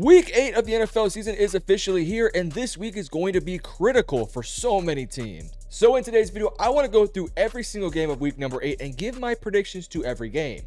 Week 8 of the NFL season is officially here, and this week is going to be critical for so many teams. So in today's video, I want to go through every single game of week number 8 and give my predictions to every game.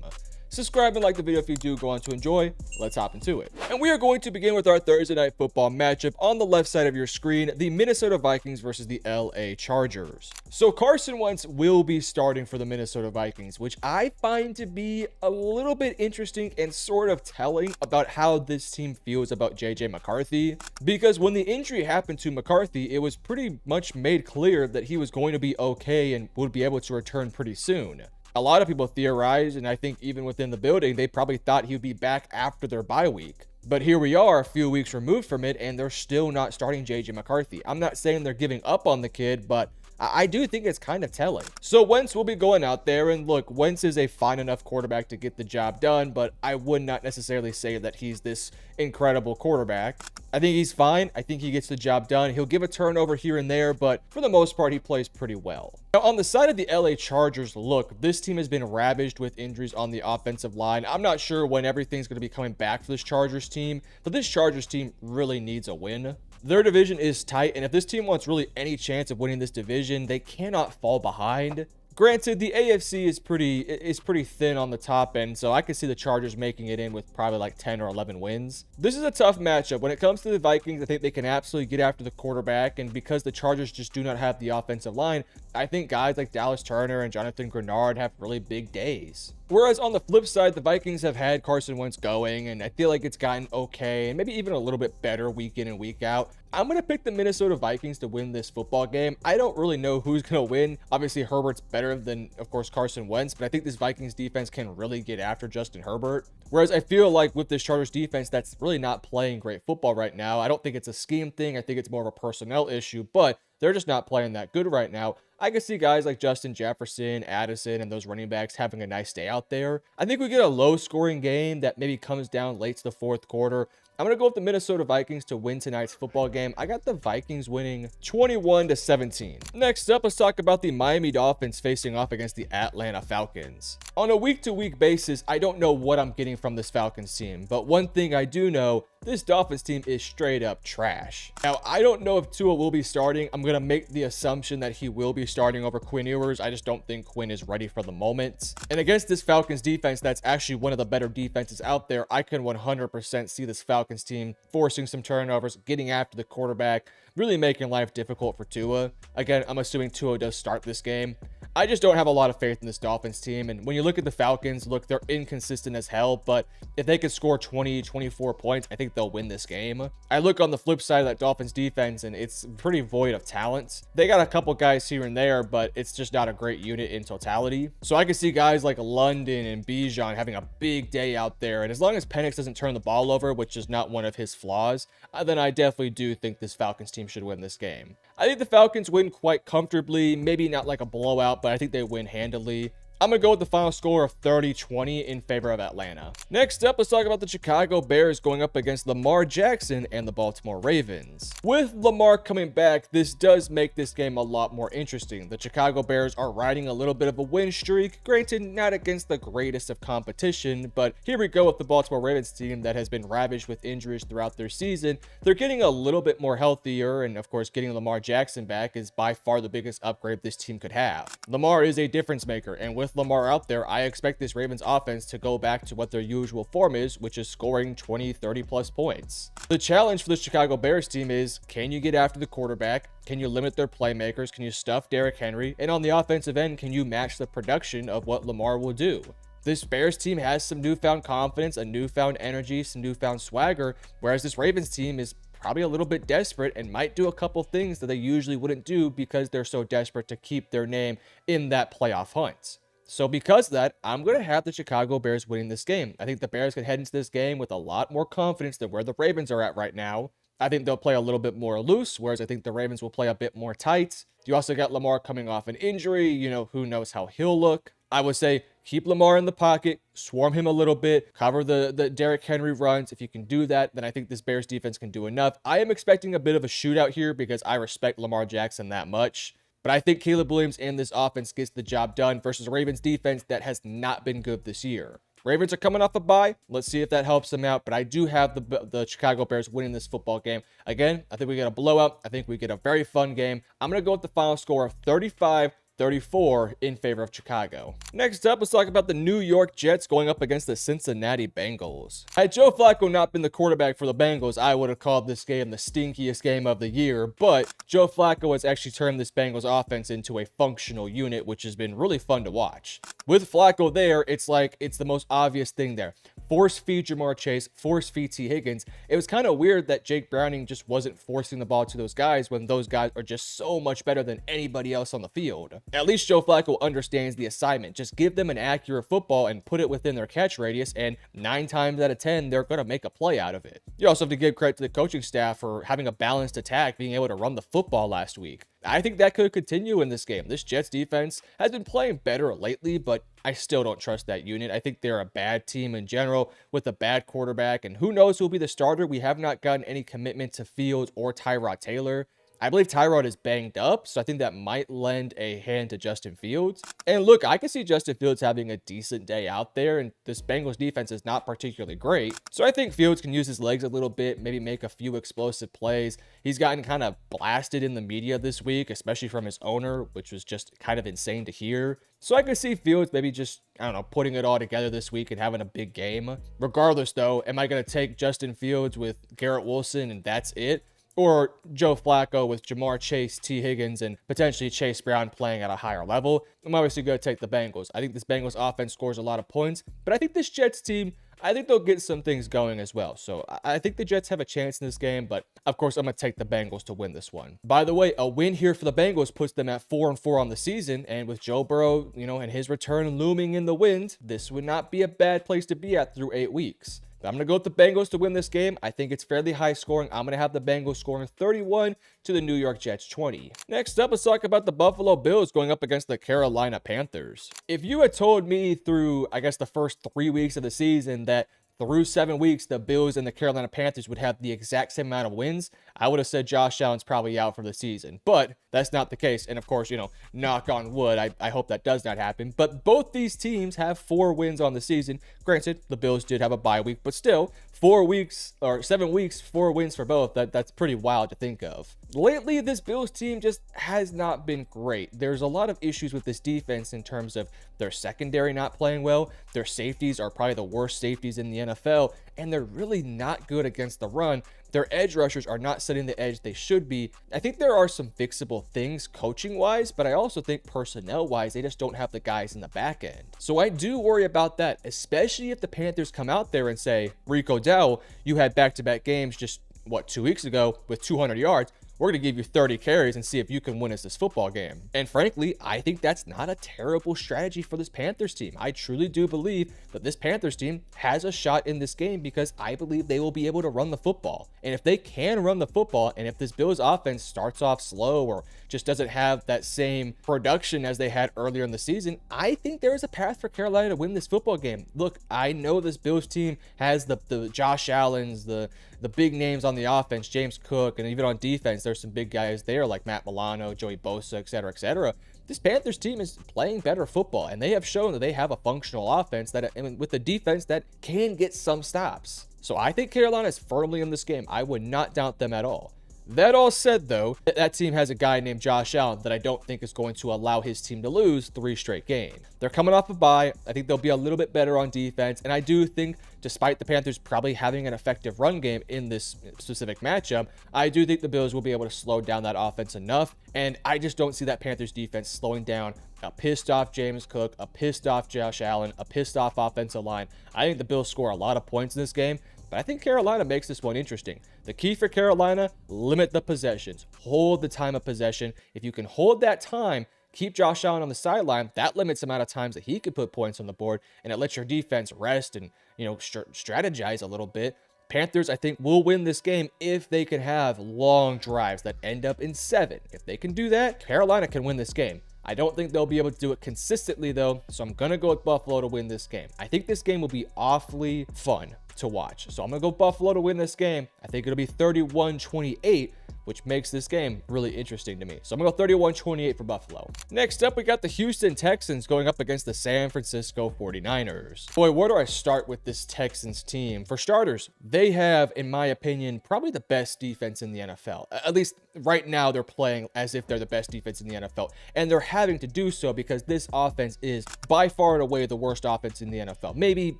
Subscribe and like the video if you do go on to enjoy. Let's hop into it. And we are going to begin with our Thursday night football matchup. On the left side of your screen, the Minnesota Vikings versus the LA Chargers. So Carson Wentz will be starting for the Minnesota Vikings, which I find to be a little bit interesting and sort of telling about how this team feels about JJ McCarthy. Because when the injury happened to McCarthy, it was pretty much made clear that he was going to be okay and would be able to return pretty soon. A lot of people theorized, and I think even within the building, they probably thought he would be back after their bye week. But here we are, a few weeks removed from it, and they're still not starting JJ McCarthy. I'm not saying they're giving up on the kid, but I do think it's kind of telling. So Wentz will be going out there, and look, Wentz is a fine enough quarterback to get the job done, but I would not necessarily say that he's this incredible quarterback. I think he's fine. I think he gets the job done. He'll give a turnover here and there, but for the most part, he plays pretty well. Now, on the side of the LA Chargers, look, this team has been ravaged with injuries on the offensive line. I'm not sure when everything's going to be coming back for this Chargers team, but this Chargers team really needs a win. Their division is tight, and if this team wants really any chance of winning this division, they cannot fall behind. Granted, the AFC is pretty thin on the top end, so I could see the Chargers making it in with probably like 10 or 11 wins. This is a tough matchup. When it comes to the Vikings, I think they can absolutely get after the quarterback, and because the Chargers just do not have the offensive line, I think guys like Dallas Turner and Jonathan Grenard have really big days. Whereas on the flip side, the Vikings have had Carson Wentz going, and I feel like it's gotten okay and maybe even a little bit better week in and week out. I'm going to pick the Minnesota Vikings to win this football game. I don't really know who's going to win. Obviously, Herbert's better than, of course, Carson Wentz, but I think this Vikings defense can really get after Justin Herbert. Whereas I feel like with this Chargers defense, that's really not playing great football right now. I don't think it's a scheme thing. I think it's more of a personnel issue, but they're just not playing that good right now. I can see guys like Justin Jefferson, Addison, and those running backs having a nice day out there. I think we get a low-scoring game that maybe comes down late to the fourth quarter. I'm going to go with the Minnesota Vikings to win tonight's football game. I got the Vikings winning 21-17. Next up, let's talk about the Miami Dolphins facing off against the Atlanta Falcons. On a week-to-week basis, I don't know what I'm getting from this Falcons team, but one thing I do know, this Dolphins team is straight up trash. Now, I don't know if Tua will be starting. I'm going to make the assumption that he will be starting over Quinn Ewers. I just don't think Quinn is ready for the moment. And against this Falcons defense, that's actually one of the better defenses out there. I can 100% see this Falcons team forcing some turnovers, getting after the quarterback, really making life difficult for Tua. Again, I'm assuming Tua does start this game. I just don't have a lot of faith in this Dolphins team. And when you look at the Falcons, look, they're inconsistent as hell, but if they could score 20, 24 points, I think they'll win this game. I look on the flip side of that Dolphins defense, and it's pretty void of talent. They got a couple guys here and there, but it's just not a great unit in totality. So I can see guys like London and Bijan having a big day out there. And as long as Penix doesn't turn the ball over, which is not one of his flaws, then I definitely do think this Falcons team should win this game. I think the Falcons win quite comfortably, maybe not like a blowout, but I think they win handily. I'm going to go with the final score of 30-20 in favor of Atlanta. Next up, let's talk about the Chicago Bears going up against Lamar Jackson and the Baltimore Ravens. With Lamar coming back, this does make this game a lot more interesting. The Chicago Bears are riding a little bit of a win streak, granted not against the greatest of competition, but here we go with the Baltimore Ravens team that has been ravaged with injuries throughout their season. They're getting a little bit more healthier, and of course getting Lamar Jackson back is by far the biggest upgrade this team could have. Lamar is a difference maker, and with Lamar out there, I expect this Ravens offense to go back to what their usual form is, which is scoring 20, 30 plus points. The challenge for the Chicago Bears team is, can you get after the quarterback? Can you limit their playmakers? Can you stuff Derrick Henry? And on the offensive end, can you match the production of what Lamar will do? This Bears team has some newfound confidence, a newfound energy, some newfound swagger, whereas this Ravens team is probably a little bit desperate and might do a couple things that they usually wouldn't do because they're so desperate to keep their name in that playoff hunt. So because of that, I'm going to have the Chicago Bears winning this game. I think the Bears can head into this game with a lot more confidence than where the Ravens are at right now. I think they'll play a little bit more loose, whereas I think the Ravens will play a bit more tight. You also got Lamar coming off an injury. You know, who knows how he'll look. I would say keep Lamar in the pocket, swarm him a little bit, cover the Derrick Henry runs. If you can do that, then I think this Bears defense can do enough. I am expecting a bit of a shootout here because I respect Lamar Jackson that much. But I think Caleb Williams and this offense gets the job done versus a Ravens defense that has not been good this year. Ravens are coming off a bye. Let's see if that helps them out. But I do have the Chicago Bears winning this football game. Again, I think we get a blowout. I think we get a very fun game. I'm going to go with the final score of 35-34 in favor of Chicago. Next up, let's talk about the New York Jets going up against the Cincinnati Bengals. Had Joe Flacco not been the quarterback for the Bengals, I would have called this game the stinkiest game of the year, but Joe Flacco has actually turned this Bengals offense into a functional unit, which has been really fun to watch. With Flacco there, it's like it's the most obvious thing there. Force feed Jamar Chase, force feed T. Higgins. It was kind of weird that Jake Browning just wasn't forcing the ball to those guys when those guys are just so much better than anybody else on the field. At least Joe Flacco understands the assignment. Just give them an accurate football and put it within their catch radius, and 9 times out of 10, they're going to make a play out of it. You also have to give credit to the coaching staff for having a balanced attack, being able to run the football last week. I think that could continue in this game. This Jets defense has been playing better lately, but I still don't trust that unit. I think they're a bad team in general with a bad quarterback, and who knows who will be the starter. We have not gotten any commitment to Fields or Tyrod Taylor. I believe Tyrod is banged up, so I think that might lend a hand to Justin Fields. And look, I can see Justin Fields having a decent day out there, and this Bengals defense is not particularly great. So I think Fields can use his legs a little bit, maybe make a few explosive plays. He's gotten kind of blasted in the media this week, especially from his owner, which was just kind of insane to hear. So I could see Fields maybe just, I don't know, putting it all together this week and having a big game. Regardless, though, am I going to take Justin Fields with Garrett Wilson and that's it? Or Joe Flacco with Jamar Chase, T. Higgins, and potentially Chase Brown playing at a higher level? I'm obviously going to take the Bengals. I think this Bengals offense scores a lot of points, but I think this Jets team, I think they'll get some things going as well. So I think the Jets have a chance in this game, but of course, I'm going to take the Bengals to win this one. By the way, a win here for the Bengals puts them at 4-4 on the season, and with Joe Burrow, and his return looming in the wind, this would not be a bad place to be at through 8 weeks. I'm going to go with the Bengals to win this game. I think it's fairly high scoring. I'm going to have the Bengals scoring 31 to the New York Jets 20. Next up, let's talk about the Buffalo Bills going up against the Carolina Panthers. If you had told me through, I guess, the first 3 weeks of the season that through 7 weeks, the Bills and the Carolina Panthers would have the exact same amount of wins, I would have said Josh Allen's probably out for the season. But that's not the case. And of course, knock on wood, I hope that does not happen. But both these teams have 4 wins on the season. Granted, the Bills did have a bye week, but still, 4 weeks or 7 weeks, 4 wins for both. That's pretty wild to think of. Lately, this Bills team just has not been great. There's a lot of issues with this defense in terms of their secondary not playing well. Their safeties are probably the worst safeties in the NFL, and they're really not good against the run. Their edge rushers are not setting the edge they should be. I think there are some fixable things coaching-wise, but I also think personnel-wise, they just don't have the guys in the back end. So I do worry about that, especially if the Panthers come out there and say, Rico Dowell, you had back-to-back games just, 2 weeks ago with 200 yards. We're going to give you 30 carries and see if you can win us this football game. And frankly, I think that's not a terrible strategy for this Panthers team. I truly do believe that this Panthers team has a shot in this game because I believe they will be able to run the football. And if they can run the football, and if this Bills offense starts off slow or just doesn't have that same production as they had earlier in the season, I think there is a path for Carolina to win this football game. Look, I know this Bills team has the Josh Allens, the big names on the offense, James Cook, and even on defense, there's some big guys there like Matt Milano, Joey Bosa, etc., etc. This Panthers team is playing better football, and they have shown that they have a functional offense with a defense that can get some stops. So I think Carolina is firmly in this game. I would not doubt them at all. That all said, though, that team has a guy named Josh Allen that I don't think is going to allow his team to lose 3 straight games. They're coming off a bye. I think they'll be a little bit better on defense, and I do think, despite the Panthers probably having an effective run game in this specific matchup, I do think the Bills will be able to slow down that offense enough, and I just don't see that Panthers defense slowing down a pissed off James Cook, a pissed off Josh Allen, a pissed off offensive line. I think the Bills score a lot of points in this game, but I think Carolina makes this one interesting. The key for Carolina, limit the possessions. Hold the time of possession. If you can hold that time, keep Josh Allen on the sideline, that limits the amount of times that he could put points on the board, and it lets your defense rest and, strategize a little bit. Panthers, I think, will win this game if they can have long drives that end up in 7. If they can do that, Carolina can win this game. I don't think they'll be able to do it consistently, though, so I'm going to go with Buffalo to win this game. I think this game will be awfully fun to watch. So I'm going to go Buffalo to win this game. I think it'll be 31-28, which makes this game really interesting to me. So I'm going to go 31-28 for Buffalo. Next up, we got the Houston Texans going up against the San Francisco 49ers. Boy, where do I start with this Texans team? For starters, they have, in my opinion, probably the best defense in the NFL. At least right now, they're playing as if they're the best defense in the NFL. And they're having to do so because this offense is by far and away the worst offense in the NFL. Maybe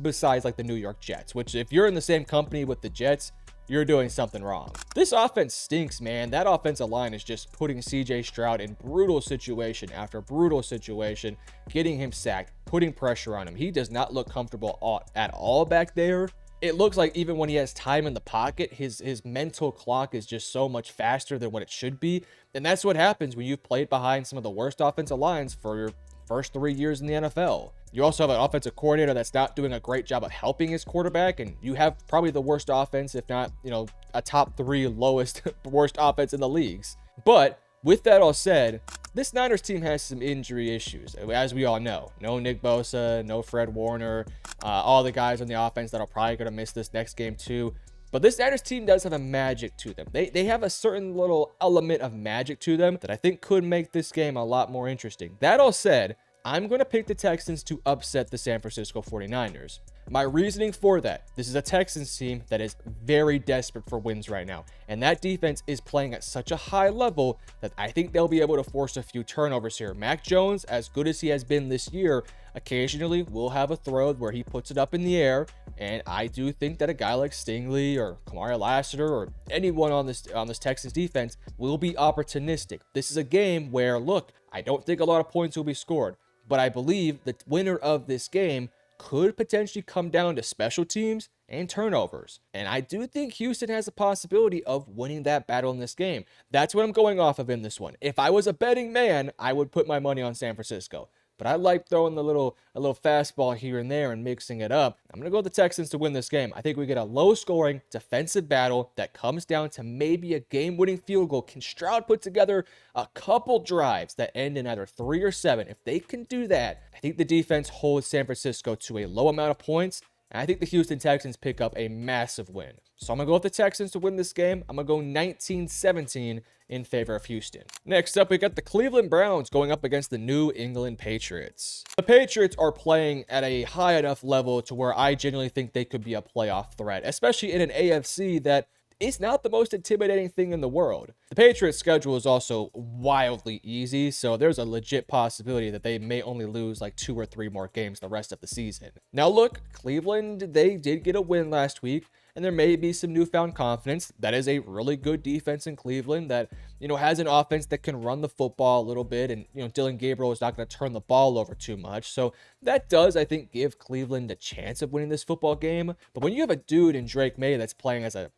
besides like the New York Jets, which if you're in the same company with the Jets, you're doing something wrong. This offense stinks, man. That offensive line is just putting CJ Stroud in brutal situation after brutal situation, getting him sacked, putting pressure on him. He does not look comfortable at all back there. It looks like even when he has time in the pocket, his mental clock is just so much faster than what it should be. And that's what happens when you've played behind some of the worst offensive lines for your first 3 years in the NFL. You also have an offensive coordinator that's not doing a great job of helping his quarterback, and you have probably the worst offense, if not, a top 3 lowest worst offense in the leagues. But with that all said, this Niners team has some injury issues, as we all know. No Nick Bosa, no Fred Warner, all the guys on the offense that are probably going to miss this next game too. But this Niners team does have a magic to them. They have a certain little element of magic to them that I think could make this game a lot more interesting. That all said, I'm going to pick the Texans to upset the San Francisco 49ers. My reasoning for that, this is a Texans team that is very desperate for wins right now. And that defense is playing at such a high level that I think they'll be able to force a few turnovers here. Mac Jones, as good as he has been this year, occasionally will have a throw where he puts it up in the air. And I do think that a guy like Stingley or Kamari Lassiter or anyone on this Texans defense will be opportunistic. This is a game where, look, I don't think a lot of points will be scored, but I believe the winner of this game could potentially come down to special teams and turnovers. And I do think Houston has a possibility of winning that battle in this game. That's what I'm going off of in this one. If I was a betting man, I would put my money on San Francisco. But I like throwing a little fastball here and there and mixing it up. I'm going to go with the Texans to win this game. I think we get a low-scoring defensive battle that comes down to maybe a game-winning field goal. Can Stroud put together a couple drives that end in either 3 or 7? If they can do that, I think the defense holds San Francisco to a low amount of points. And I think the Houston Texans pick up a massive win. So I'm going to go with the Texans to win this game. I'm going to go 19-17 in favor of Houston. Next up, we got the Cleveland Browns going up against the New England Patriots. The Patriots are playing at a high enough level to where I genuinely think they could be a playoff threat, especially in an AFC that is not the most intimidating thing in the world. The Patriots' schedule is also wildly easy, so there's a legit possibility that they may only lose like 2 or 3 more games the rest of the season. Now look, Cleveland, they did get a win last week, and there may be some newfound confidence. That is a really good defense in Cleveland that, has an offense that can run the football a little bit, and, Dylan Gabriel is not going to turn the ball over too much. So that does, I think, give Cleveland a chance of winning this football game. But when you have a dude in Drake May that's playing as a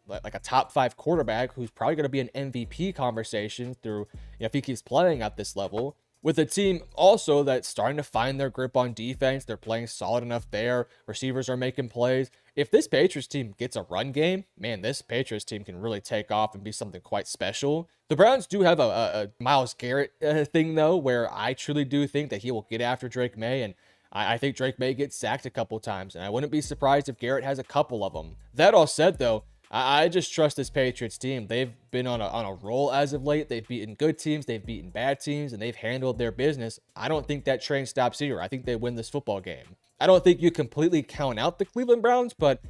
top 5 quarterback who's probably going to be an MVP conversation through, if he keeps playing at this level, with a team also that's starting to find their grip on defense, they're playing solid enough there, receivers are making plays. If this Patriots team gets a run game, man, this Patriots team can really take off and be something quite special. The Browns do have a Myles Garrett thing, though, where I truly do think that he will get after Drake May, and I think Drake May gets sacked a couple times, and I wouldn't be surprised if Garrett has a couple of them. That all said, though, I just trust this Patriots team. They've been on a roll as of late. They've beaten good teams, they've beaten bad teams, and they've handled their business. I don't think that train stops here. I think they win this football game. I don't think you completely count out the Cleveland Browns, but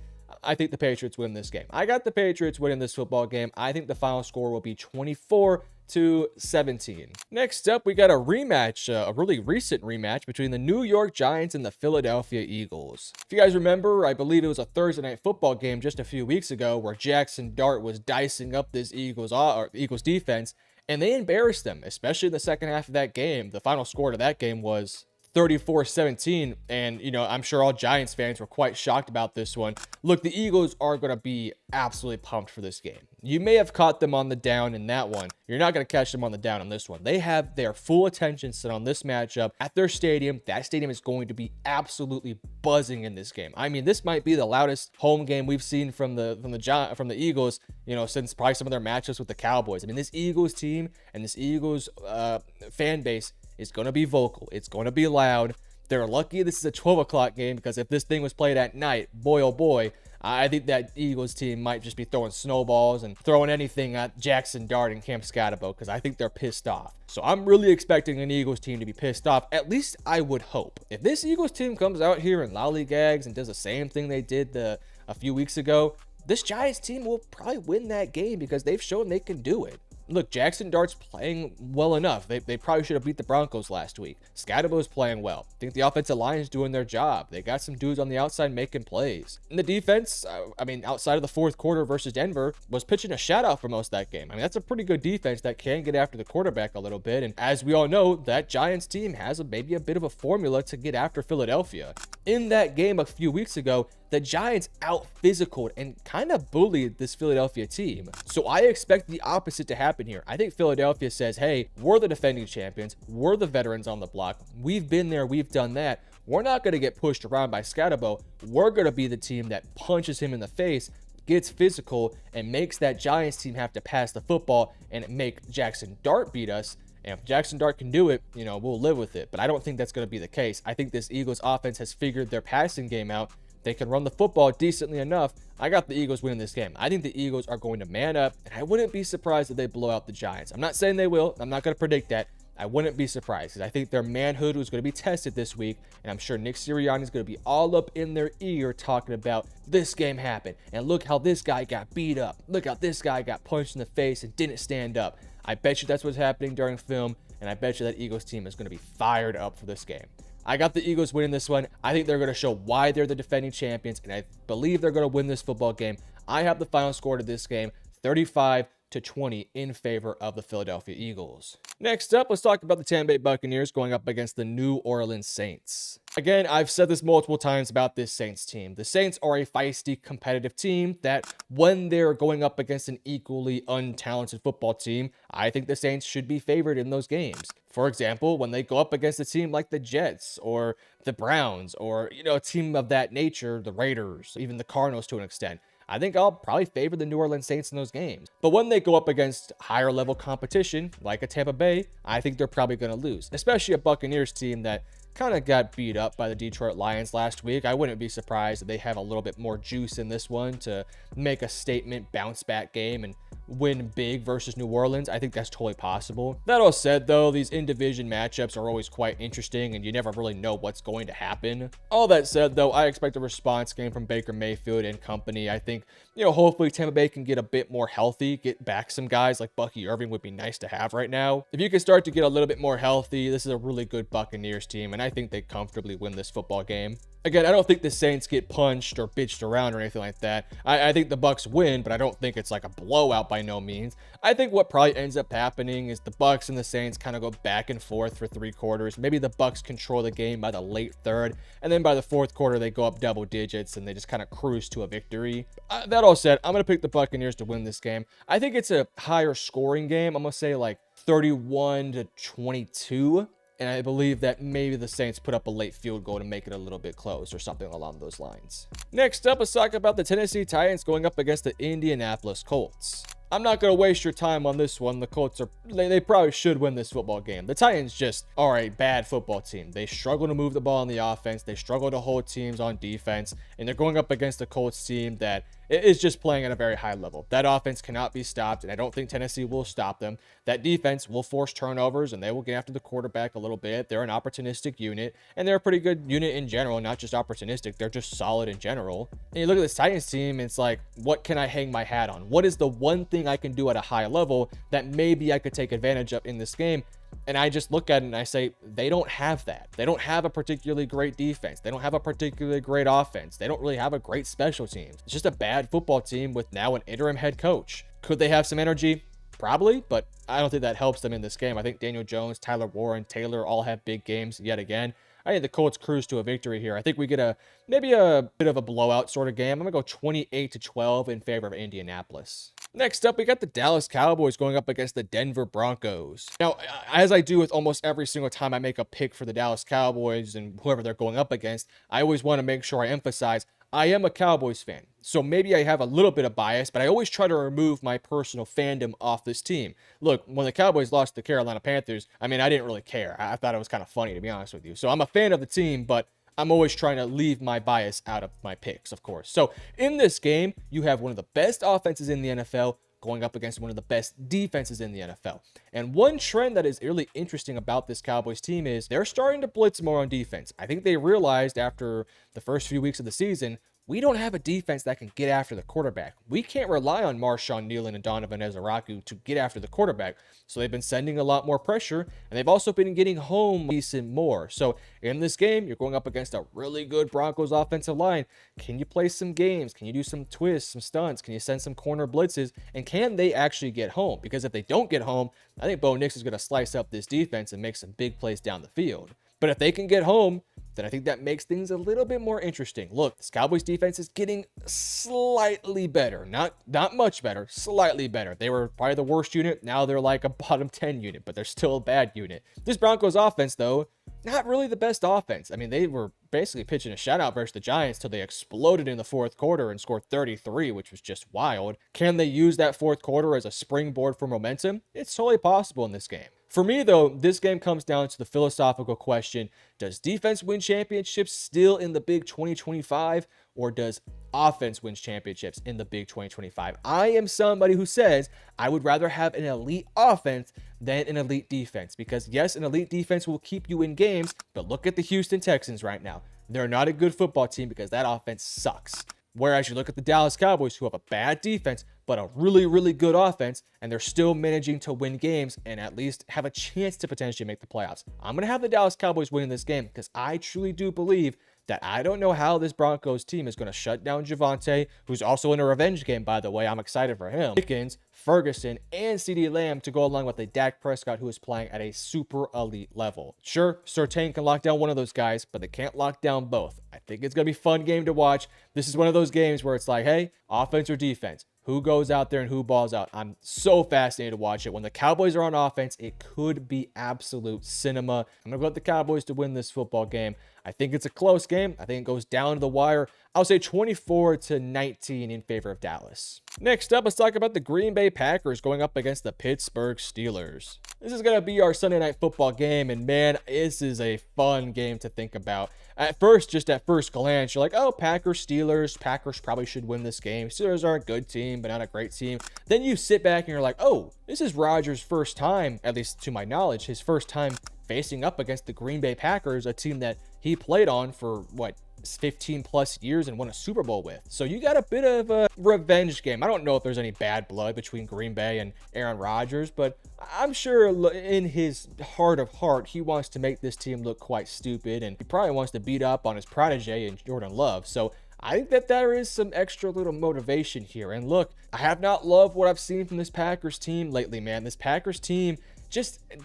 I think the Patriots win this game. I got the Patriots winning this football game. I think the final score will be 24-17. Next up, we got a rematch, a really recent rematch between the New York Giants and the Philadelphia Eagles. If you guys remember, I believe it was a Thursday night football game just a few weeks ago where Jackson Dart was dicing up this Eagles defense, and they embarrassed them, especially in the second half of that game. The final score to that game was 34-17, and I'm sure all Giants fans were quite shocked about this one. Look, the Eagles are going to be absolutely pumped for this game. You may have caught them on the down in that one. You're not going to catch them on the down on this one. They have their full attention set on this matchup at their stadium. That stadium is going to be absolutely buzzing in this game. I mean, this might be the loudest home game we've seen from the Eagles, since probably some of their matchups with the Cowboys. I mean, this Eagles team and this Eagles fan base is going to be vocal. It's going to be loud. They're lucky this is a 12 o'clock game, because if this thing was played at night, boy, oh boy, I think that Eagles team might just be throwing snowballs and throwing anything at Jackson Dart and Camp Scatabo because I think they're pissed off. So I'm really expecting an Eagles team to be pissed off. At least I would hope. If this Eagles team comes out here and lollygags and does the same thing they did a few weeks ago, this Giants team will probably win that game because they've shown they can do it. Look, Jackson Dart's playing well enough. They probably should have beat the Broncos last week. Scadabo's playing well. I think the offensive line is doing their job. They got some dudes on the outside making plays. And the defense, outside of the fourth quarter versus Denver, was pitching a shutout for most of that game. That's a pretty good defense that can get after the quarterback a little bit. And as we all know, that Giants team has maybe a bit of a formula to get after Philadelphia. In that game a few weeks ago, the Giants out-physicaled and kind of bullied this Philadelphia team. So I expect the opposite to happen here. I think Philadelphia says, hey, we're the defending champions. We're the veterans on the block. We've been there. We've done that. We're not going to get pushed around by Scatabo. We're going to be the team that punches him in the face, gets physical, and makes that Giants team have to pass the football and make Jackson Dart beat us. And if Jackson Dart can do it, we'll live with it. But I don't think that's going to be the case. I think this Eagles offense has figured their passing game out. They can run the football decently enough. I got the Eagles winning this game. I think the Eagles are going to man up, and I wouldn't be surprised if they blow out the Giants. I'm not saying they will. I'm not going to predict that. I wouldn't be surprised because I think their manhood was going to be tested this week, and I'm sure Nick Sirianni is going to be all up in their ear talking about this game happened, and look how this guy got beat up. Look how this guy got punched in the face and didn't stand up. I bet you that's what's happening during film, and I bet you that Eagles team is going to be fired up for this game. I got the Eagles winning this one. I think they're going to show why they're the defending champions, and I believe they're going to win this football game. I have the final score to this game, 35-20 in favor of the Philadelphia Eagles. Next up, let's talk about the Tampa Bay Buccaneers going up against the New Orleans Saints. Again, I've said this multiple times about this Saints team. The Saints are a feisty, competitive team that when they're going up against an equally untalented football team, I think the Saints should be favored in those games. For example, when they go up against a team like the Jets or the Browns or, a team of that nature, the Raiders, even the Cardinals to an extent, I think I'll probably favor the New Orleans Saints in those games. But when they go up against higher level competition, like a Tampa Bay, I think they're probably going to lose, especially a Buccaneers team that kind of got beat up by the Detroit Lions last week. I wouldn't be surprised if they have a little bit more juice in this one to make a statement bounce back game and win big versus New Orleans. I think that's totally possible. That all said, though, these in-division matchups are always quite interesting and you never really know what's going to happen. All that said, though, I expect a response game from Baker Mayfield and company. I think, hopefully Tampa Bay can get a bit more healthy, get back some guys like Bucky Irving would be nice to have right now. If you can start to get a little bit more healthy, this is a really good Buccaneers team, and I think they comfortably win this football game. Again, I don't think the Saints get punched or bitched around or anything like that. I think the Bucs win, but I don't think it's like a blowout by no means. I think what probably ends up happening is the Bucs and the Saints kind of go back and forth for 3 quarters. Maybe the Bucs control the game by the late third, and then by the 4th quarter, they go up double digits and they just kind of cruise to a victory. That all said, I'm going to pick the Buccaneers to win this game. I think it's a higher scoring game. I'm going to say like 31-22. And I believe that maybe the Saints put up a late field goal to make it a little bit close or something along those lines. Next up, let's talk about the Tennessee Titans going up against the Indianapolis Colts. I'm not going to waste your time on this one. The Colts they probably should win this football game. The Titans just are a bad football team. They struggle to move the ball on the offense. They struggle to hold teams on defense. And they're going up against a Colts team that is just playing at a very high level. That offense cannot be stopped, and I don't think Tennessee will stop them. That defense will force turnovers, and they will get after the quarterback a little bit. They're an opportunistic unit, and they're a pretty good unit in general, not just opportunistic. They're just solid in general. And you look at this Titans team, it's like, what can I hang my hat on? What is the one thing I can do at a high level that maybe I could take advantage of in this game? And I just look at it and I say, they don't have that. They don't have a particularly great defense. They don't have a particularly great offense. They don't really have a great special teams. It's just a bad football team with now an interim head coach. Could they have some energy? Probably, but I don't think that helps them in this game. I think Daniel Jones, Tyler Warren, Taylor all have big games yet again. I think the Colts cruise to a victory here. I think we get maybe a bit of a blowout sort of game. I'm going to go 28-12 in favor of Indianapolis. Next up, we got the Dallas Cowboys going up against the Denver Broncos. Now, as I do with almost every single time I make a pick for the Dallas Cowboys and whoever they're going up against, I always want to make sure I emphasize I am a Cowboys fan. So maybe I have a little bit of bias, but I always try to remove my personal fandom off this team. Look, when the Cowboys lost to the Carolina Panthers, I didn't really care. I thought it was kind of funny, to be honest with you. So I'm a fan of the team, but I'm always trying to leave my bias out of my picks, of course. So in this game, you have one of the best offenses in the NFL going up against one of the best defenses in the NFL. And one trend that is really interesting about this Cowboys team is they're starting to blitz more on defense. I think they realized after the first few weeks of the season, we don't have a defense that can get after the quarterback. We can't rely on Marshawn Nealon and Donovan Ezaraku to get after the quarterback. So they've been sending a lot more pressure, and they've also been getting home decent more. So in this game, you're going up against a really good Broncos offensive line. Can you play some games? Can you do some twists, some stunts? Can you send some corner blitzes? And can they actually get home? Because if they don't get home, I think Bo Nix is going to slice up this defense and make some big plays down the field. But if they can get home, then I think that makes things a little bit more interesting. Look, this Cowboys defense is getting slightly better. Not much better, slightly better. They were probably the worst unit. Now they're like a bottom 10 unit, but they're still a bad unit. This Broncos offense, though, not really the best offense. I mean, they were basically pitching a shutout versus the Giants till they exploded in the fourth quarter and scored 33, which was just wild. Can they use that fourth quarter as a springboard for momentum? It's totally possible in this game. For me, though, this game comes down to the philosophical question: does defense win championships still in the big 2025, or does offense win championships in the big 2025? I am somebody who says I would rather have an elite offense than an elite defense, because yes, an elite defense will keep you in games, but look at the Houston Texans right now. They're not a good football team because that offense sucks. Whereas you look at the Dallas Cowboys, who have a bad defense, but a really, really good offense, and they're still managing to win games and at least have a chance to potentially make the playoffs. I'm going to have the Dallas Cowboys winning this game because I truly do believe that I don't know how this Broncos team is going to shut down Javonte, who's also in a revenge game, by the way. I'm excited for him. Pickens, Ferguson, and CeeDee Lamb to go along with a Dak Prescott who is playing at a super elite level. Sure, Surtain can lock down one of those guys, but they can't lock down both. I think it's going to be a fun game to watch. This is one of those games where it's like, hey, offense or defense? Who goes out there and who balls out? I'm so fascinated to watch it. When the Cowboys are on offense, it could be absolute cinema. I'm going to go with the Cowboys to win this football game. I think it's a close game. I think it goes down to the wire. I'll say 24-19 in favor of Dallas. Next up, let's talk about the Green Bay Packers going up against the Pittsburgh Steelers. This is going to be our Sunday night football game, and man, this is a fun game to think about. At first glance, you're like, oh, Packers, Steelers. Packers probably should win this game. Steelers are a good team, but not a great team. Then you sit back and you're like, oh, this is Rodgers' first time, at least to my knowledge, his first time facing up against the Green Bay Packers, a team that he played on for, 15 plus years and won a Super Bowl with. So you got a bit of a revenge game. I don't know if there's any bad blood between Green Bay and Aaron Rodgers, but I'm sure in his heart of heart, he wants to make this team look quite stupid, and he probably wants to beat up on his protege in Jordan Love. So I think that there is some extra little motivation here. And look, I have not loved what I've seen from this Packers team lately, man. This Packers team,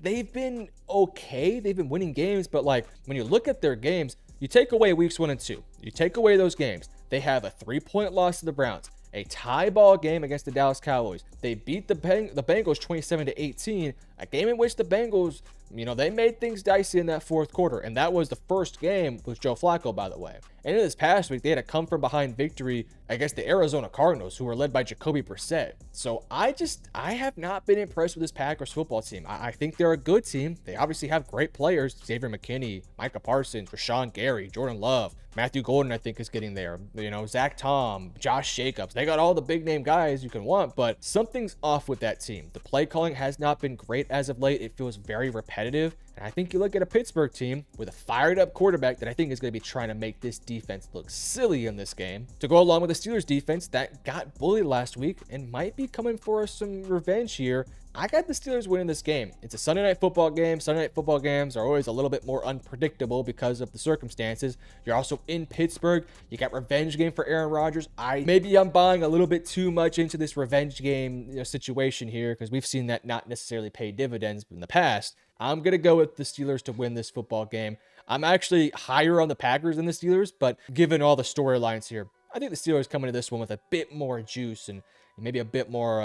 they've been okay. They've been winning games, but like when you look at their games, you take away weeks 1 and 2. You take away those games. They have a 3-point loss to the Browns, a tie ball game against the Dallas Cowboys. They beat the Bengals 27-18, a game in which the Bengals, they made things dicey in that fourth quarter. And that was the first game with Joe Flacco, by the way. And in this past week, they had a come from behind victory against the Arizona Cardinals, who were led by Jacoby Brissett. So I have not been impressed with this Packers football team. I think they're a good team. They obviously have great players: Xavier McKinney, Micah Parsons, Rashawn Gary, Jordan Love, Matthew Golden, I think, is getting there. Zach Tom, Josh Jacobs. They got all the big name guys you can want, but something's off with that team. The play calling has not been great as of late. It feels very repetitive. And I think you look at a Pittsburgh team with a fired up quarterback that I think is going to be trying to make this defense look silly in this game, to go along with the Steelers defense that got bullied last week and might be coming for some revenge here. I got the Steelers winning this game. It's a Sunday night football game. Sunday night football games are always a little bit more unpredictable because of the circumstances. You're also in Pittsburgh. You got revenge game for Aaron Rodgers. Maybe I'm buying a little bit too much into this revenge game situation here, because we've seen that not necessarily pay dividends in the past. I'm going to go with the Steelers to win this football game. I'm actually higher on the Packers than the Steelers, but given all the storylines here, I think the Steelers come into this one with a bit more juice and maybe a bit more,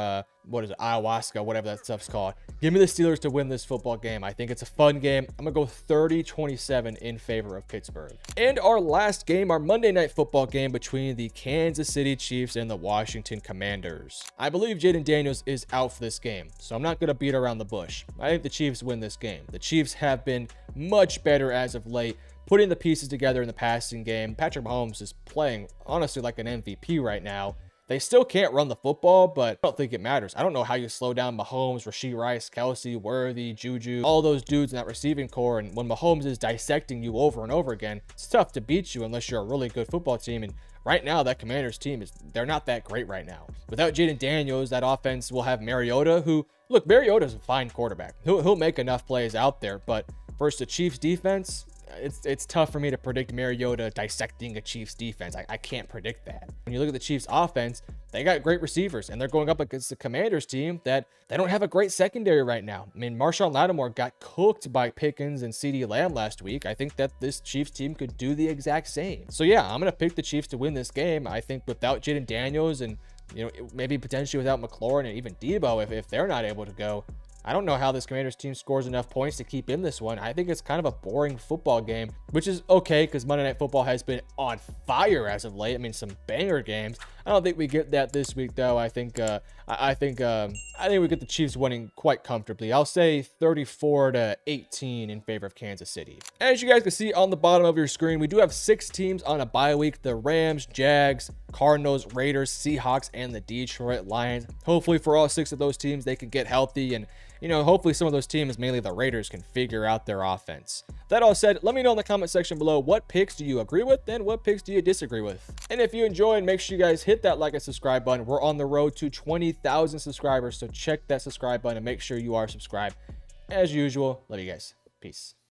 ayahuasca, whatever that stuff's called. Give me the Steelers to win this football game. I think it's a fun game. I'm going to go 30-27 in favor of Pittsburgh. And our last game, our Monday night football game between the Kansas City Chiefs and the Washington Commanders. I believe Jaden Daniels is out for this game, so I'm not going to beat around the bush. I think the Chiefs win this game. The Chiefs have been much better as of late, putting the pieces together in the passing game. Patrick Mahomes is playing honestly like an MVP right now. They still can't run the football, but I don't think it matters. I don't know how you slow down Mahomes, Rashee Rice, Kelsey, Worthy, Juju, all those dudes in that receiving core. And when Mahomes is dissecting you over and over again, it's tough to beat you unless you're a really good football team. And right now, that Commanders team they're not that great right now. Without Jaden Daniels, that offense will have Mariota, who, look, Mariota's a fine quarterback. He'll make enough plays out there, but versus the Chiefs defense, it's tough for me to predict Mariota dissecting a Chiefs defense. I can't predict that. When you look at the Chiefs offense, they got great receivers, and they're going up against the Commanders team that they don't have a great secondary right now. I mean, Marshawn Lattimore got cooked by Pickens and CeeDee Lamb last week. I think that this Chiefs team could do the exact same. So yeah, I'm going to pick the Chiefs to win this game. I think without Jaden Daniels and, you know, maybe potentially without McLaurin and even Debo, if they're not able to go, I don't know how this Commanders team scores enough points to keep in this one. I think it's kind of a boring football game, which is okay because Monday Night Football has been on fire as of late. I mean, some banger games. I don't think we get that this week, though. I think we get the Chiefs winning quite comfortably. I'll say 34-18 in favor of Kansas City. As you guys can see on the bottom of your screen, we do have 6 teams on a bye week: the Rams, Jags, Cardinals, Raiders, Seahawks, and the Detroit Lions. Hopefully for all 6 of those teams, they can get healthy, and, you know, hopefully some of those teams, mainly the Raiders, can figure out their offense. That all said, let me know in the comment section below, what picks do you agree with and what picks do you disagree with? And if you enjoyed, make sure you guys hit that like and subscribe button. We're on the road to 20,000 subscribers, so check that subscribe button and make sure you are subscribed. As usual, love you guys. Peace.